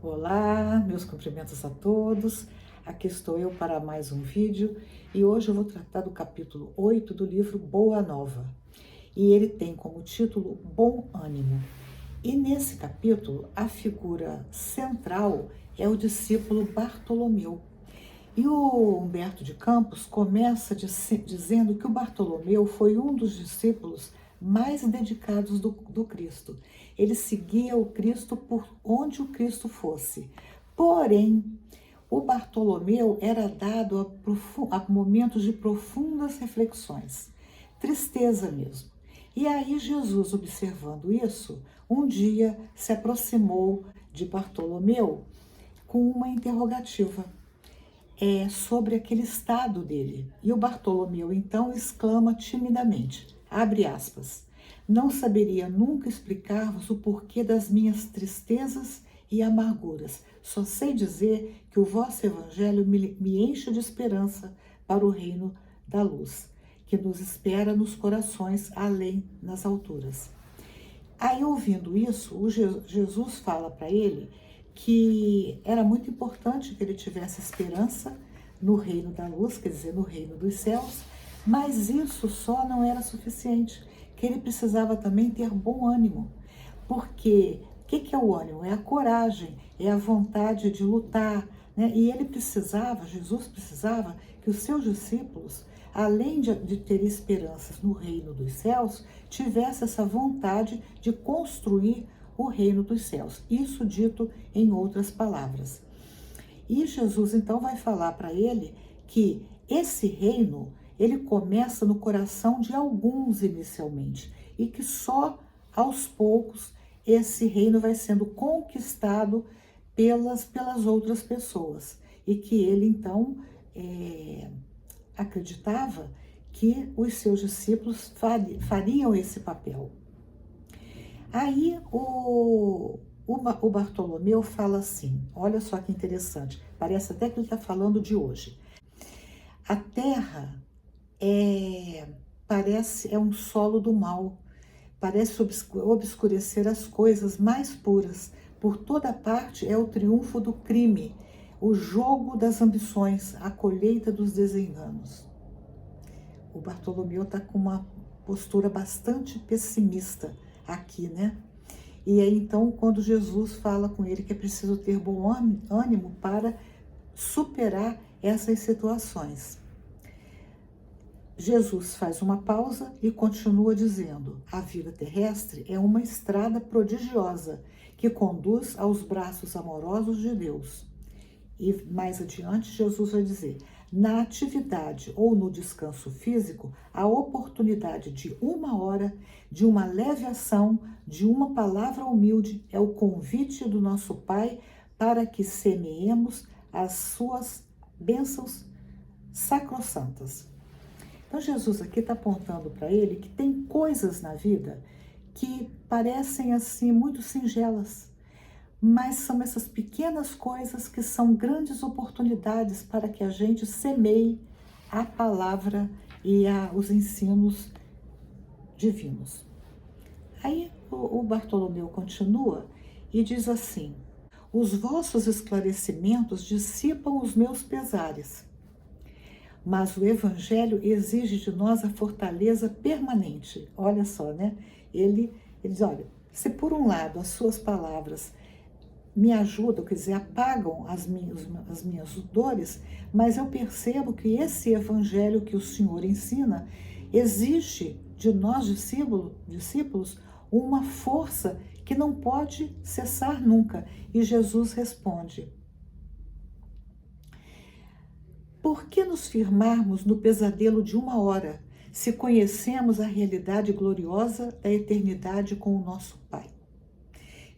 Olá, meus cumprimentos a todos. Aqui estou eu para mais um vídeo e hoje eu vou tratar do capítulo 8 do livro Boa Nova. E ele tem como título Bom Ânimo. E nesse capítulo, a figura central é o discípulo Bartolomeu. E o Humberto de Campos começa dizendo que o Bartolomeu foi um dos discípulos mais dedicados do Cristo. Ele seguia o Cristo por onde o Cristo fosse. Porém, o Bartolomeu era dado a momentos de profundas reflexões, tristeza mesmo. E aí Jesus, observando isso, um dia se aproximou de Bartolomeu com uma interrogativa sobre aquele estado dele. E o Bartolomeu então exclama timidamente, abre aspas, não saberia nunca explicar-vos o porquê das minhas tristezas e amarguras. Só sei dizer que o vosso evangelho me enche de esperança para o reino da luz, que nos espera nos corações além nas alturas. Aí, ouvindo isso, Jesus fala para ele que era muito importante que ele tivesse esperança no reino da luz, quer dizer, no reino dos céus, mas isso só não era suficiente, que ele precisava também ter bom ânimo, porque o que é o ânimo? É a coragem, é a vontade de lutar, né? E Jesus precisava que os seus discípulos, além de ter esperanças no reino dos céus, tivesse essa vontade de construir o reino dos céus. Isso dito em outras palavras. E Jesus então vai falar para ele que esse reino, ele começa no coração de alguns inicialmente e que só aos poucos esse reino vai sendo conquistado pelas outras pessoas. E que ele então acreditava que os seus discípulos fariam esse papel. Aí o Bartolomeu fala assim, olha só que interessante, parece até que ele está falando de hoje. A terra é um solo do mal, parece obscurecer as coisas mais puras. Por toda parte é o triunfo do crime, o jogo das ambições, a colheita dos desenganos. O Bartolomeu está com uma postura bastante pessimista aqui, né? E aí então, quando Jesus fala com ele que é preciso ter bom ânimo para superar essas situações. Jesus faz uma pausa e continua dizendo: a vida terrestre é uma estrada prodigiosa que conduz aos braços amorosos de Deus. E mais adiante, Jesus vai dizer: na atividade ou no descanso físico, a oportunidade de uma hora, de uma leve ação, de uma palavra humilde é o convite do nosso Pai para que semeemos as suas bênçãos sacrossantas. Então Jesus aqui está apontando para ele que tem coisas na vida que parecem assim muito singelas, mas são essas pequenas coisas que são grandes oportunidades para que a gente semeie a palavra e os ensinos divinos. Aí o Bartolomeu continua e diz assim: os vossos esclarecimentos dissipam os meus pesares, mas o Evangelho exige de nós a fortaleza permanente. Olha só, né? Ele diz, olha, se por um lado as suas palavras me ajudam, quer dizer, apagam as minhas dores, mas eu percebo que esse Evangelho que o Senhor ensina exige de nós, discípulos, uma força que não pode cessar nunca. E Jesus responde: por que nos firmarmos no pesadelo de uma hora, se conhecemos a realidade gloriosa da eternidade com o nosso Pai?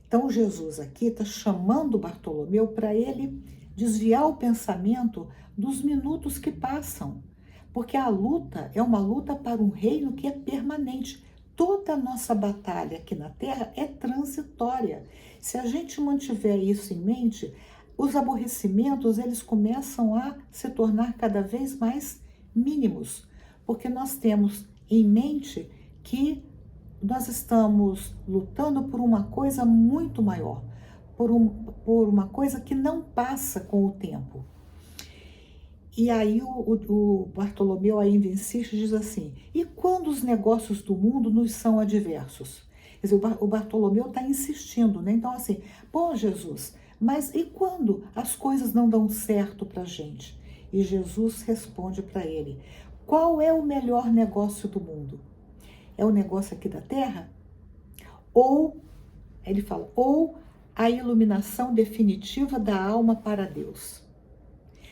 Então Jesus aqui está chamando Bartolomeu para ele desviar o pensamento dos minutos que passam, porque a luta é uma luta para um reino que é permanente. Toda a nossa batalha aqui na Terra é transitória. Se a gente mantiver isso em mente, os aborrecimentos, eles começam a se tornar cada vez mais mínimos, porque nós temos em mente que nós estamos lutando por uma coisa muito maior, por uma coisa que não passa com o tempo. E aí o Bartolomeu ainda insiste, diz assim: e quando os negócios do mundo nos são adversos? Quer dizer, o Bartolomeu está insistindo, né? Então assim, bom, Jesus, mas e quando as coisas não dão certo para a gente? E Jesus responde para ele: qual é o melhor negócio do mundo? É o negócio aqui da terra? Ou, ele fala, ou a iluminação definitiva da alma para Deus?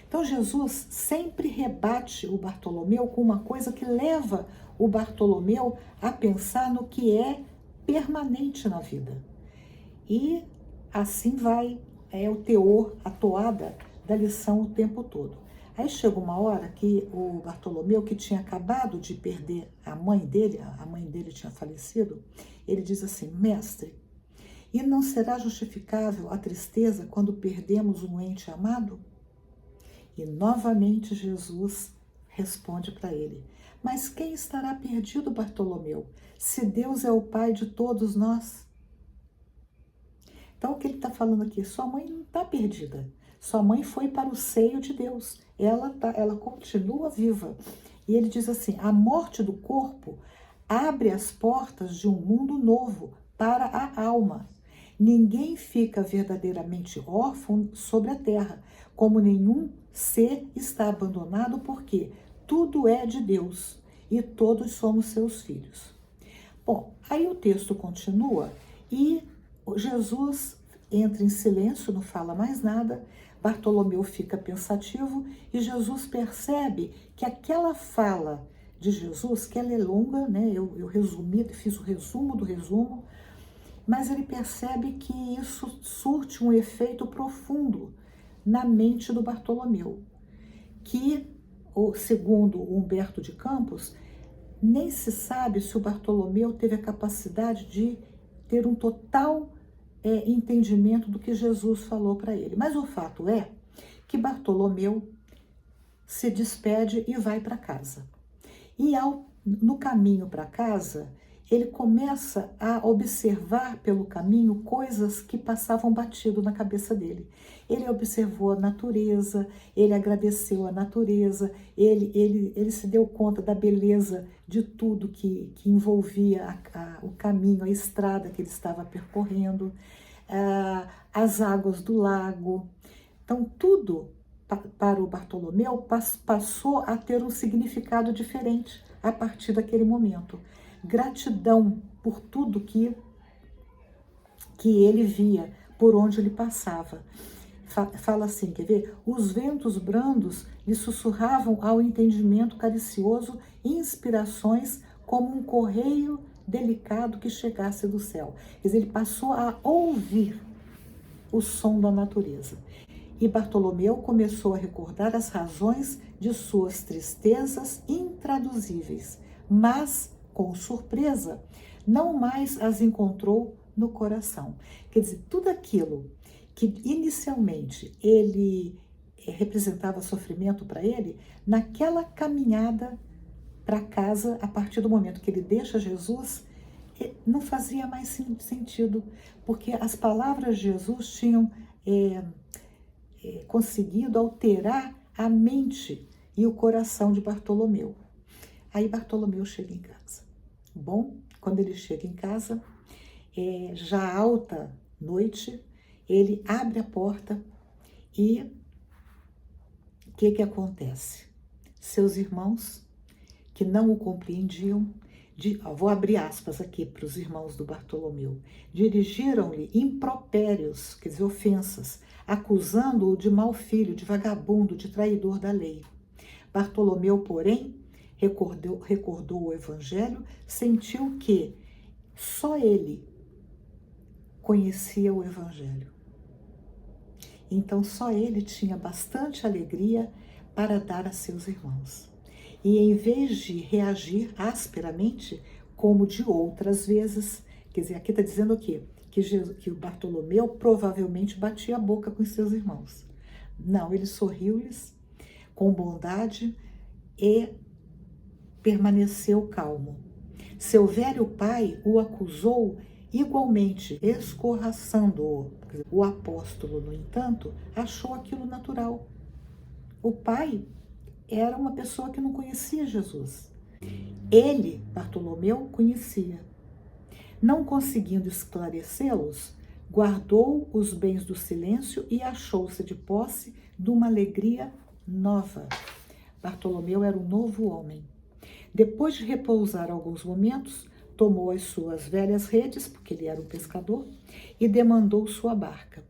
Então Jesus sempre rebate o Bartolomeu com uma coisa que leva o Bartolomeu a pensar no que é permanente na vida. E assim vai, é o teor, a toada da lição o tempo todo. Aí chega uma hora que o Bartolomeu, que tinha acabado de perder a mãe dele tinha falecido, ele diz assim: mestre, e não será justificável a tristeza quando perdemos um ente amado? E novamente Jesus responde para ele: mas quem estará perdido, Bartolomeu, se Deus é o Pai de todos nós? Então o que ele está falando aqui? Sua mãe não está perdida. Sua mãe foi para o seio de Deus. Ela continua viva. E ele diz assim: a morte do corpo abre as portas de um mundo novo para a alma. Ninguém fica verdadeiramente órfão sobre a terra, como nenhum ser está abandonado, porque tudo é de Deus e todos somos seus filhos. Bom, aí o texto continua e Jesus entra em silêncio, não fala mais nada. Bartolomeu fica pensativo e Jesus percebe que aquela fala de Jesus, que ela é longa, né? Eu resumi, fiz o resumo do resumo, mas ele percebe que isso surte um efeito profundo na mente do Bartolomeu, que, segundo Humberto de Campos, nem se sabe se o Bartolomeu teve a capacidade de ter um total entendimento do que Jesus falou para ele. Mas o fato é que Bartolomeu se despede e vai para casa. E no caminho para casa, ele começa a observar pelo caminho coisas que passavam batido na cabeça dele. Ele observou a natureza, ele agradeceu a natureza, ele se deu conta da beleza de tudo que envolvia o caminho, a estrada que ele estava percorrendo, as águas do lago. Então, tudo para o Bartolomeu passou a ter um significado diferente a partir daquele momento. Gratidão por tudo que ele via, por onde ele passava. Fala assim, quer ver? Os ventos brandos lhe sussurravam ao entendimento caricioso inspirações como um correio delicado que chegasse do céu. Quer dizer, ele passou a ouvir o som da natureza. E Bartolomeu começou a recordar as razões de suas tristezas intraduzíveis, mas, com surpresa, não mais as encontrou no coração. Quer dizer, tudo aquilo que inicialmente ele representava sofrimento para ele, naquela caminhada para casa, a partir do momento que ele deixa Jesus, não fazia mais sentido, porque as palavras de Jesus tinham conseguido alterar a mente e o coração de Bartolomeu. Aí Bartolomeu chega em casa. Bom, quando ele chega em casa, já alta noite, ele abre a porta e o que acontece? Seus irmãos, que não o compreendiam, vou abrir aspas aqui para os irmãos do Bartolomeu, dirigiram-lhe impropérios, quer dizer, ofensas, acusando-o de mau filho, de vagabundo, de traidor da lei. Bartolomeu, porém, recordou o evangelho, sentiu que só ele conhecia o evangelho. Então só ele tinha bastante alegria para dar a seus irmãos. E em vez de reagir asperamente, como de outras vezes, quer dizer, aqui está dizendo o quê? Que o Bartolomeu provavelmente batia a boca com os seus irmãos. Não, ele sorriu-lhes com bondade e permaneceu calmo. Seu velho pai o acusou igualmente escorraçando-o. O apóstolo, no entanto, achou aquilo natural. O pai era uma pessoa que não conhecia Jesus. Ele, Bartolomeu, conhecia. Não conseguindo esclarecê-los, guardou os bens do silêncio e achou-se de posse de uma alegria nova. Bartolomeu era um novo homem. Depois de repousar alguns momentos, tomou as suas velhas redes, porque ele era um pescador, e demandou sua barca.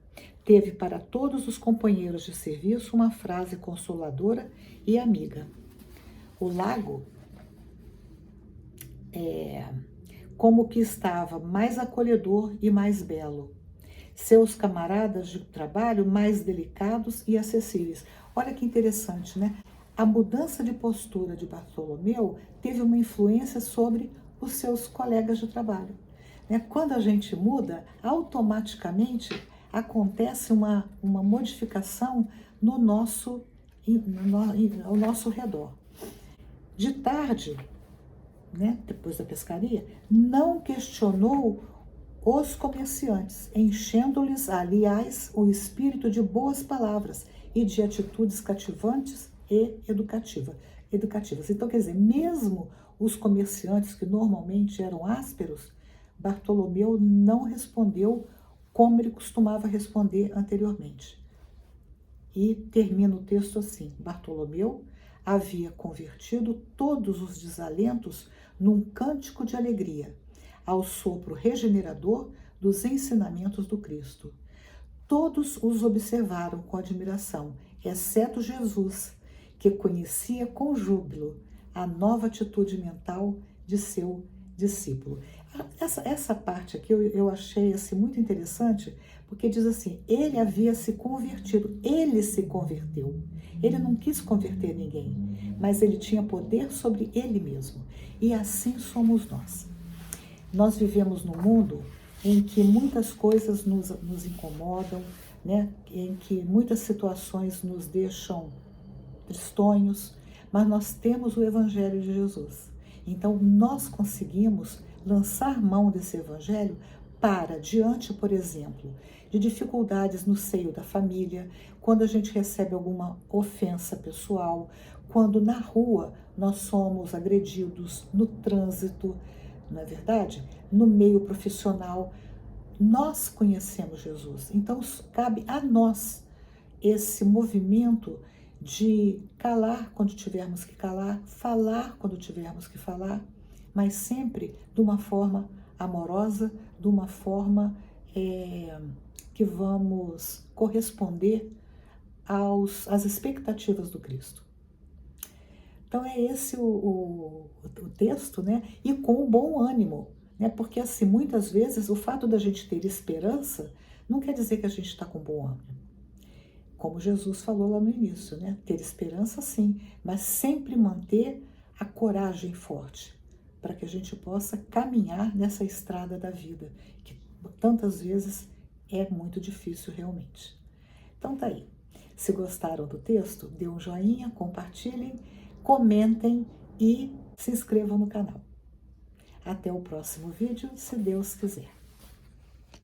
Teve para todos os companheiros de serviço uma frase consoladora e amiga. O lago como que estava mais acolhedor e mais belo. Seus camaradas de trabalho mais delicados e acessíveis. Olha que interessante, né? A mudança de postura de Bartolomeu teve uma influência sobre os seus colegas de trabalho. Quando a gente muda, automaticamente acontece uma modificação ao nosso redor. De tarde, depois da pescaria, não questionou os comerciantes, enchendo-lhes, aliás, o espírito de boas palavras e de atitudes cativantes e educativas. Então, quer dizer, mesmo os comerciantes que normalmente eram ásperos, Bartolomeu não respondeu como ele costumava responder anteriormente. E termina o texto assim: Bartolomeu havia convertido todos os desalentos num cântico de alegria, ao sopro regenerador dos ensinamentos do Cristo. Todos os observaram com admiração, exceto Jesus, que conhecia com júbilo a nova atitude mental de seu discípulo. Essa parte aqui eu achei assim, muito interessante, porque diz assim, ele havia se convertido, ele se converteu. Ele não quis converter ninguém, mas ele tinha poder sobre ele mesmo. E assim somos nós. Nós vivemos num mundo em que muitas coisas nos incomodam, em que muitas situações nos deixam tristonhos, mas nós temos o Evangelho de Jesus. Então, nós conseguimos lançar mão desse Evangelho para, diante, por exemplo, de dificuldades no seio da família, quando a gente recebe alguma ofensa pessoal, quando na rua nós somos agredidos, no trânsito, não é verdade? No meio profissional, nós conhecemos Jesus. Então, cabe a nós esse movimento de calar quando tivermos que calar, falar quando tivermos que falar, mas sempre de uma forma amorosa, de uma forma que vamos corresponder às expectativas do Cristo. Então é esse o texto, e com um bom ânimo, porque assim, muitas vezes o fato da gente ter esperança não quer dizer que a gente está com bom ânimo. Como Jesus falou lá no início, ter esperança sim, mas sempre manter a coragem forte, para que a gente possa caminhar nessa estrada da vida, que tantas vezes é muito difícil realmente. Então tá aí. Se gostaram do texto, dê um joinha, compartilhem, comentem e se inscrevam no canal. Até o próximo vídeo, se Deus quiser.